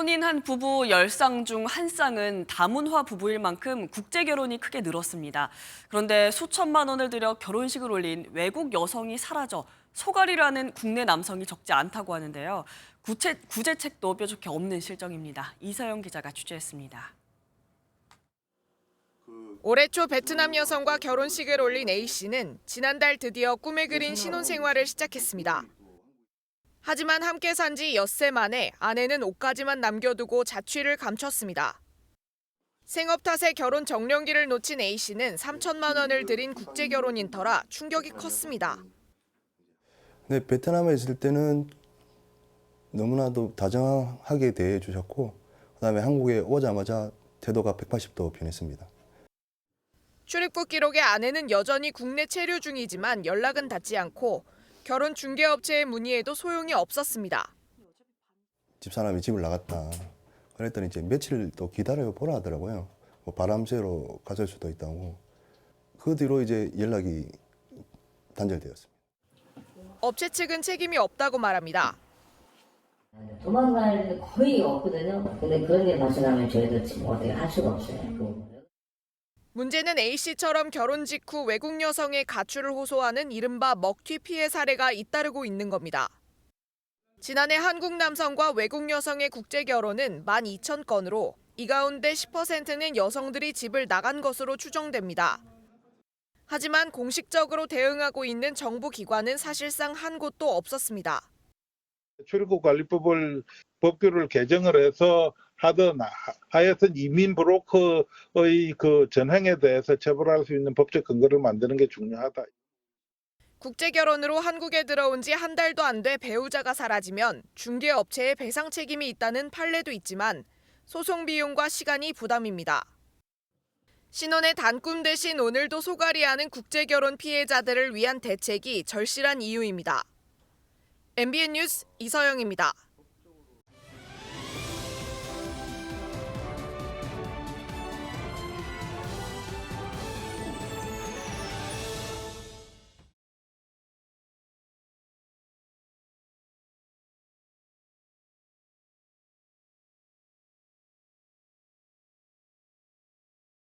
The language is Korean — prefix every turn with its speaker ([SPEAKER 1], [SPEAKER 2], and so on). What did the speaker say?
[SPEAKER 1] 혼인한 부부 10쌍 중 한 쌍은 다문화 부부일 만큼 국제 결혼이 크게 늘었습니다. 그런데 수천만 원을 들여 결혼식을 올린 외국 여성이 사라져 소갈이라는 국내 남성이 적지 않다고 하는데요. 구제책도 뾰족히 없는 실정입니다. 이서영 기자가 취재했습니다.
[SPEAKER 2] 올해 초 베트남 여성과 결혼식을 올린 A씨는 지난달 드디어 꿈에 그린 신혼생활을 시작했습니다. 하지만 함께 산 지 엿새 만에 아내는 옷가지만 남겨두고 자취를 감췄습니다. 생업 탓에 결혼 정년기를 놓친 A씨는 3천만 원을 들인 국제 결혼인 터라 충격이 컸습니다.
[SPEAKER 3] 네, 베트남에 있을 때는 너무나도 다정하게 대해 주셨고, 그다음에 한국에 오자마자 태도가 180도 변했습니다.
[SPEAKER 2] 출입국 기록에 아내는 여전히 국내 체류 중이지만 연락은 닿지 않고 결혼 중개업체에 문의해도 소용이 없었습니다.
[SPEAKER 3] 집사람이 집을 나갔다. 그랬더니 이제 며칠 또 기다려 보라 하더라고요. 뭐 바람 쐬러 갔을 수도 있다고. 그 뒤로 이제 연락이 단절되었습니다.
[SPEAKER 2] 업체 측은 책임이 없다고 말합니다.
[SPEAKER 4] 도망갈 일이 거의 없거든요. 근데 그런 게 발생하면 저희도 지금 어떻게 할 수가 없어요.
[SPEAKER 2] 문제는 A씨처럼 결혼 직후 외국 여성의 가출을 호소하는 이른바 먹튀 피해 사례가 잇따르고 있는 겁니다. 지난해 한국 남성과 외국 여성의 국제 결혼은 12,000건으로 이 가운데 10%는 여성들이 집을 나간 것으로 추정됩니다. 하지만 공식적으로 대응하고 있는 정부 기관은 사실상 한 곳도 없었습니다.
[SPEAKER 5] 출입국관리법을 법규를 개정을 해서 하여튼 이민 브로커의 그 전횡에 대해서 처벌할 수 있는 법적 근거를 만드는 게 중요하다.
[SPEAKER 2] 국제 결혼으로 한국에 들어온 지 한 달도 안 돼 배우자가 사라지면 중개업체에 배상 책임이 있다는 판례도 있지만 소송 비용과 시간이 부담입니다. 신혼의 단꿈 대신 오늘도 소갈이하는 국제 결혼 피해자들을 위한 대책이 절실한 이유입니다. MBN 뉴스 이서영입니다.